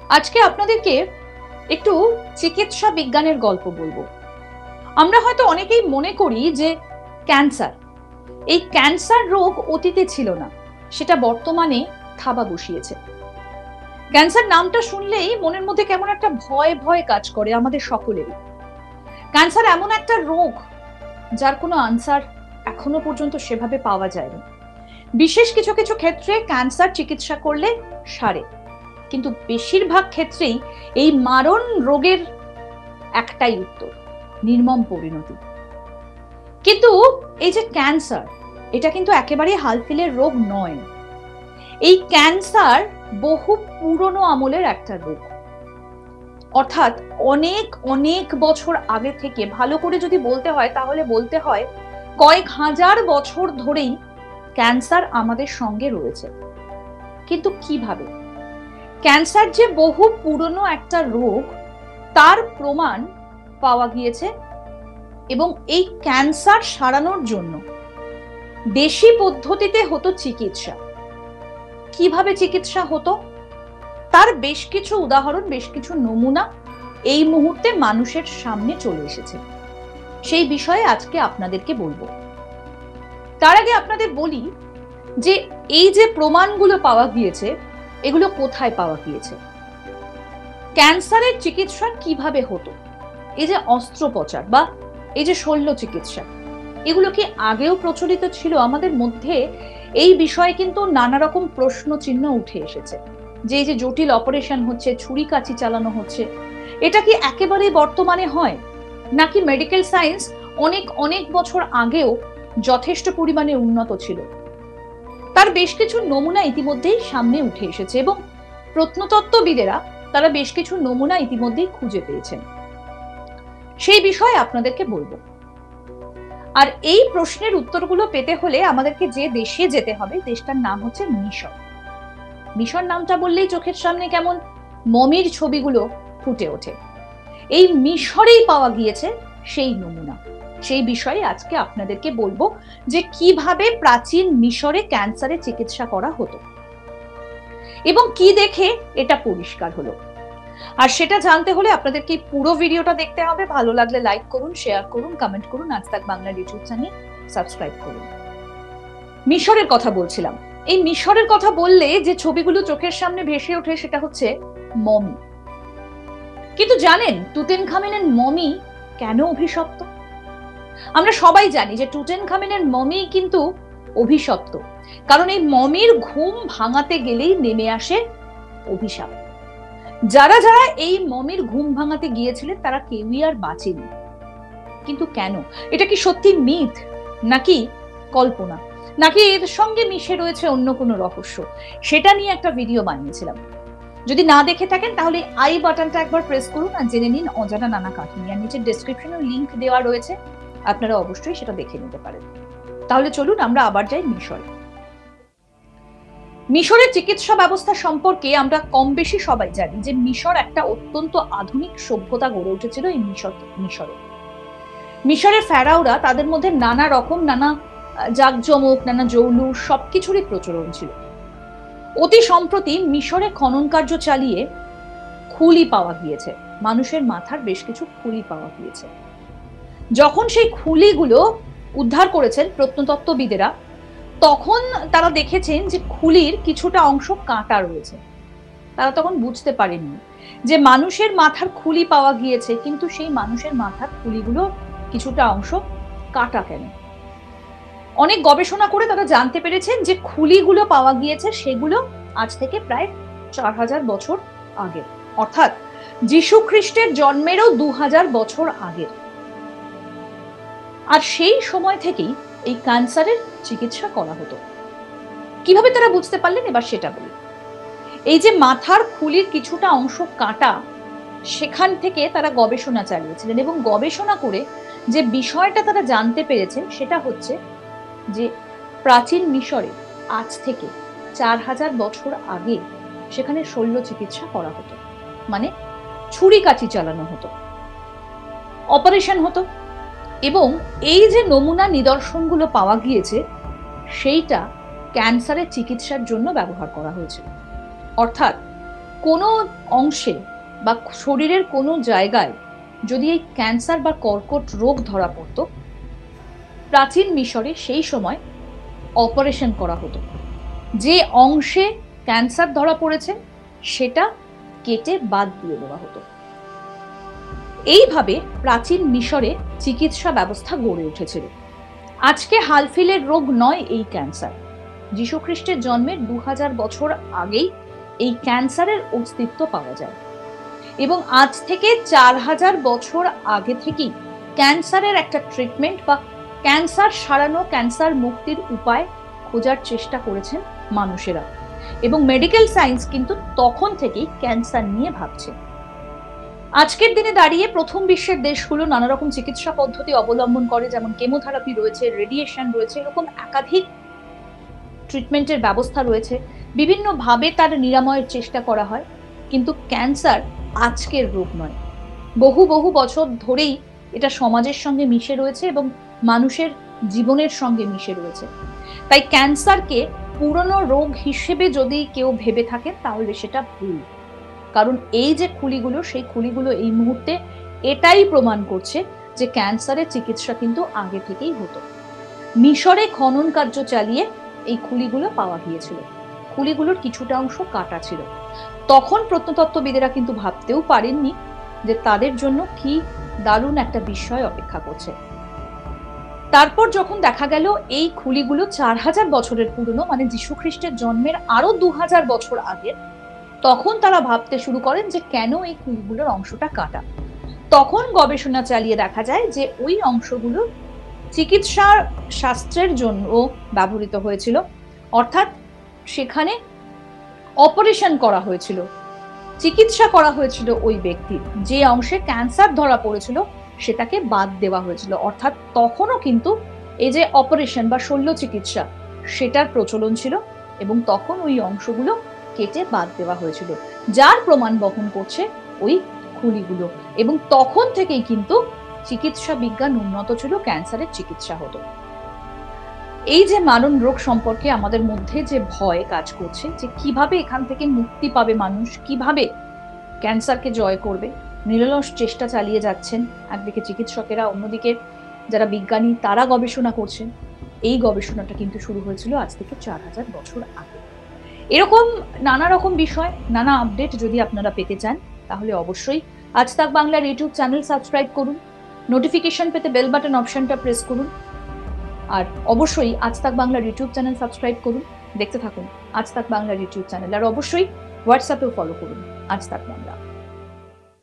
আজকে আপনাদেরকে একটু চিকিৎসা বিজ্ঞানের গল্প বলবো। আমরা হয়তো অনেকেই মনে করি যে ক্যান্সার, এই ক্যান্সার রোগ অতীতে ছিল না, সেটা বর্তমানে থাবা বসিয়েছে। ক্যান্সার নামটা শুনলেই মনের মধ্যে কেমন একটা ভয় ভয় কাজ করে আমাদের সকলেরই। ক্যান্সার এমন একটা রোগ যার কোনো আনসার এখনো পর্যন্ত সেভাবে পাওয়া যায়নি। বিশেষ কিছু কিছু ক্ষেত্রে ক্যান্সার চিকিৎসা করলে সারে, কিন্তু বেশিরভাগ ক্ষেত্রেই এই মারণ রোগের একটাই উত্তর, নির্মম পরিণতি। কিন্তু এই যে ক্যান্সার, এটা কিন্তু একেবারেই হালফিলের রোগ নয়। এই ক্যান্সার বহু পুরনো আমলের একটা রোগ, অর্থাৎ অনেক অনেক বছর আগে থেকে, ভালো করে যদি বলতে হয় তাহলে বলতে হয় কয়েক হাজার বছর ধরেই ক্যান্সার আমাদের সঙ্গে রয়েছে। কিন্তু কিভাবে? ক্যান্সার যে বহু পুরনো একটা রোগ তার প্রমাণ পাওয়া গিয়েছে, এবং এই ক্যান্সার সারানোর জন্য দেশি পদ্ধতিতে হতো চিকিৎসা। কিভাবে চিকিৎসা হতো তার বেশ কিছু উদাহরণ, বেশ কিছু নমুনা এই মুহূর্তে মানুষের সামনে চলে এসেছে। সেই বিষয়ে আজকে আপনাদেরকে বলবো। তার আগে আপনাদের বলি যে এই যে প্রমাণগুলো পাওয়া গিয়েছে, এগুলো কোথায় পাওয়া গিয়েছে, ক্যান্সারের চিকিৎসা কিভাবে হতো, এই যে অস্ত্রোপচার বা এই যে শল্য চিকিৎসা, এগুলো কি আগেও প্রচলিত ছিল আমাদের মধ্যে? এই বিষয়ে কিন্তু নানা রকম প্রশ্ন চিহ্ন উঠে এসেছে। যে এই যে জটিল অপারেশন হচ্ছে, ছুরি কাঁচি চালানো হচ্ছে, এটা কি একেবারেই বর্তমানে হয়, নাকি মেডিকেল সায়েন্স অনেক অনেক বছর আগেও যথেষ্ট পরিমাণে উন্নত ছিল? তার বেশ কিছু নমুনা ইতিমধ্যেই সামনে উঠে এসেছে, এবং প্রত্নতত্ত্ববিদেরা তারা বেশ কিছু নমুনা ইতিমধ্যেই খুঁজে পেয়েছেন। সেই বিষয়ে আপনাদেরকে বলবো। আর এই প্রশ্নের উত্তরগুলো পেতে হলে আমাদেরকে যে দেশে যেতে হবে, দেশটার নাম হচ্ছে মিশর। মিশর নামটা বললেই চোখের সামনে কেমন মমির ছবিগুলো ফুটে ওঠে। এই মিশরেই পাওয়া গিয়েছে সেই নমুনা। সেই বিষয়ে আজকে আপনাদেরকে বলবো যে কিভাবে প্রাচীন মিশরে ক্যান্সারের চিকিৎসা করা হতো এবং কি দেখে এটা পরিষ্কার হলো। আর সেটা জানতে হলে আপনাদেরকে পুরো ভিডিওটা দেখতে হবে। ভালো লাগলে লাইক করুন, শেয়ার করুন, কমেন্ট করুন, আজ তাক বাংলার ইউটিউব চ্যানেল সাবস্ক্রাইব করুন। মিশরের কথা বলছিলাম। এই মিশরের কথা বললে যে ছবিগুলো চোখের সামনে ভেসে ওঠে সেটা হচ্ছে মমি। কিন্তু জানেন তুতেনখামেনের মমি কেন অভিশপ্ত? আমরা সবাই জানি যে তুতেনখামেনের মমি কিন্তু অভিশপ্ত, কারণ এই মমির ঘুম ভাঙাতে গেলেই নেমে আসে অভিশাপ। যারা যারা এই মমির ঘুম ভাঙাতে গিয়েছিলেন তারা কেউই আর বাঁচেনি। কিন্তু কেন? এটা কি সত্যি মিথ, নাকি কল্পনা, নাকি এর সঙ্গে মিশে রয়েছে অন্য কোনো রহস্য? সেটা নিয়ে একটা ভিডিও বানিয়েছিলাম। যদি না দেখে থাকেন তাহলে আই বাটনটা একবার প্রেস করুন আর জেনে নিন অজানা নানা কাহিনী। আর নিচে ডেসক্রিপশনে লিংক দেওয়া রয়েছে, আপনারা অবশ্যই সেটা দেখে নিতে পারেন। তাহলে চলুন আমরা আবার যাই মিশরে। মিশরের চিকিৎসা ব্যবস্থা সম্পর্কে আমরা কম বেশি সবাই জানি যে মিশর একটা অত্যন্ত আধুনিক সভ্যতা গড়ে উঠেছিল। এই মিশরে মিশরের ফেরাওরা তাদের মধ্যে নানা রকম, নানা জাঁকজমক, নানা জৌলুস সবকিছুরই প্রচলন ছিল। অতি সম্প্রতি মিশরে খনন কার্য চালিয়ে খুলি পাওয়া গিয়েছে, মানুষের মাথার বেশ কিছু খুলি পাওয়া গিয়েছে। যখন সেই খুলিগুলো উদ্ধার করেছেন প্রত্নতত্ত্ববিদেরা, তখন তারা দেখেছেন যে খুলির কিছুটা অংশ কাটা রয়েছে। তারা তখন বুঝতে পারেননি যে মানুষের মাথার খুলি পাওয়া গিয়েছে, কিন্তু সেই মানুষের মাথার খুলিগুলো কিছুটা অংশ কাটা কেন? অনেক গবেষণা করে তারা জানতে পেরেছেন যে খুলিগুলো পাওয়া গিয়েছে সেগুলো আজ থেকে প্রায় 4000 বছর আগে, অর্থাৎ যীশু খ্রিস্টের জন্মেরও 2000 বছর আগের। আর সেই সময় থেকেই এই ক্যান্সারের চিকিৎসা করা হতো। কিভাবে তারা বুঝতে পারলেন এবার সেটা বলি। এই যে মাথার খুলির কিছুটা অংশ কাটা, সেখান থেকে তারা গবেষণা চালিয়েছিলেন, এবং গবেষণা করে যে বিষয়টা তারা জানতে পেরেছেন সেটা হচ্ছে যে প্রাচীন মিশরে আজ থেকে 4000 বছর আগে সেখানে শল্য চিকিৎসা করা হতো, মানে ছুরি কাঁচি চালানো হতো, অপারেশন হতো। এবং এই যে নমুনা নিদর্শনগুলো পাওয়া গিয়েছে সেইটা ক্যান্সারের চিকিৎসার জন্য ব্যবহার করা হয়েছিল। অর্থাৎ কোনো অংশে বা শরীরের কোনো জায়গায় যদি এই ক্যান্সার বা কর্কট রোগ ধরা পড়তো, প্রাচীন মিশরে সেই সময় অপারেশন করা হতো। যে অংশে ক্যান্সার ধরা পড়েছে সেটা কেটে বাদ দিয়ে দেওয়া হতো। এইভাবে প্রাচীন মিশরে চিকিৎসা ব্যবস্থা গড়ে উঠেছিল। আজকে হালফিলের রোগ নয় এই ক্যান্সার। যীশু খ্রিস্টের জন্মের 2000 বছর আগেই এই ক্যান্সারের অস্তিত্ব পাওয়া যায় এবং আজ থেকে 4000 বছর আগে থেকেই ক্যান্সারের একটা ট্রিটমেন্ট বা ক্যান্সার সারানো, ক্যান্সার মুক্তির উপায় খোঁজার চেষ্টা করেছেন মানুষেরা এবং মেডিকেল সায়েন্স কিন্তু তখন থেকেই ক্যান্সার নিয়ে ভাবছে। আজকের দিনে দাঁড়িয়ে প্রথম বিশ্বের দেশগুলো নানা রকম চিকিৎসা পদ্ধতি অবলম্বন করে, যেমন কেমোথেরাপি রয়েছে, রেডিয়েশন রয়েছে, এরকম একাধিক ট্রিটমেন্টের ব্যবস্থা রয়েছে। বিভিন্নভাবে তার নিরাময়ের চেষ্টা করা হয়, কিন্তু ক্যান্সার আজকের রোগ নয়। বহু বহু বছর ধরেই এটা সমাজের সঙ্গে মিশে রয়েছে এবং মানুষের জীবনের সঙ্গে মিশে রয়েছে। তাই ক্যান্সারকে পুরনো রোগ হিসেবে যদি কেউ ভেবে থাকে তাহলে সেটা ভুল। কারণ এই যে খুলিগুলো, সেই খুলিগুলো এই মুহূর্তে এটাই প্রমাণ করছে যে ক্যান্সারের চিকিৎসা কিন্তু আগে থেকেই হতো। মিশরে খনন কার্য চালিয়ে এই খুলিগুলো পাওয়া গিয়েছিল। খুলিগুলোর কিছুটা অংশ কাটা ছিল। তখন প্রত্নতত্ত্ববিদেরা কিন্তু ভাবতেও পারেননি যে তাদের জন্য কি দারুণ একটা বিষয় অপেক্ষা করছে। তারপর যখন দেখা গেল এই খুলিগুলো 4000 বছরের পুরনো, মানে যীশু খ্রিস্টের জন্মের আরো 2000 বছর আগের, তখন তারা ভাবতে শুরু করেন যে কেন এই খুলিগুলোর অংশটা কাটা। তখন গবেষণা চালিয়ে দেখা যায় যে ওই অংশগুলো চিকিৎসা শাস্ত্রের জন্য ব্যবহৃত হয়েছিল, অর্থাৎ সেখানে অপারেশন করা হয়েছিল, চিকিৎসা করা হয়েছিল ওই ব্যক্তির। যে অংশে ক্যান্সার ধরা পড়েছিল সেটাকে বাদ দেওয়া হয়েছিল, অর্থাৎ তখনও কিন্তু এই যে অপারেশন বা শল্য চিকিৎসা সেটার প্রচলন ছিল এবং তখন ওই অংশগুলো কেটে বাদ দেওয়া হয়েছিল, যার প্রমাণ বহন করছে ওই খুলিগুলো। এবং তখন থেকেই কিন্তু চিকিৎসা বিজ্ঞান উন্নত ছিল, ক্যান্সারের চিকিৎসা হতো। এই যে মারণ রোগ সম্পর্কে আমাদের মধ্যে যে ভয় কাজ করছে, যে কিভাবে এখান থেকে মুক্তি পাবে মানুষ, কিভাবে ক্যান্সারকে জয় করবে, নিরলস চেষ্টা চালিয়ে যাচ্ছেন একদিকে চিকিৎসকেরা, অন্যদিকে যারা বিজ্ঞানী তারা গবেষণা করছেন। এই গবেষণাটা কিন্তু শুরু হয়েছিল আজ থেকে 4000 বছর আগে। এরকম নানা রকম বিষয়, নানা আপডেট যদি আপনারা পেতে চান তাহলে অবশ্যই আজ তাক বাংলার ইউটিউব চ্যানেল সাবস্ক্রাইব করুন, নোটিফিকেশন পেতে বেল বাটন অপশনটা প্রেস করুন, আর অবশ্যই আজ তাক বাংলার ইউটিউব চ্যানেল সাবস্ক্রাইব করুন, দেখতে থাকুন আজ তাক বাংলার ইউটিউব চ্যানেল, আর অবশ্যই হোয়াটসঅ্যাপেও ফলো করুন আজ তাক বাংলা।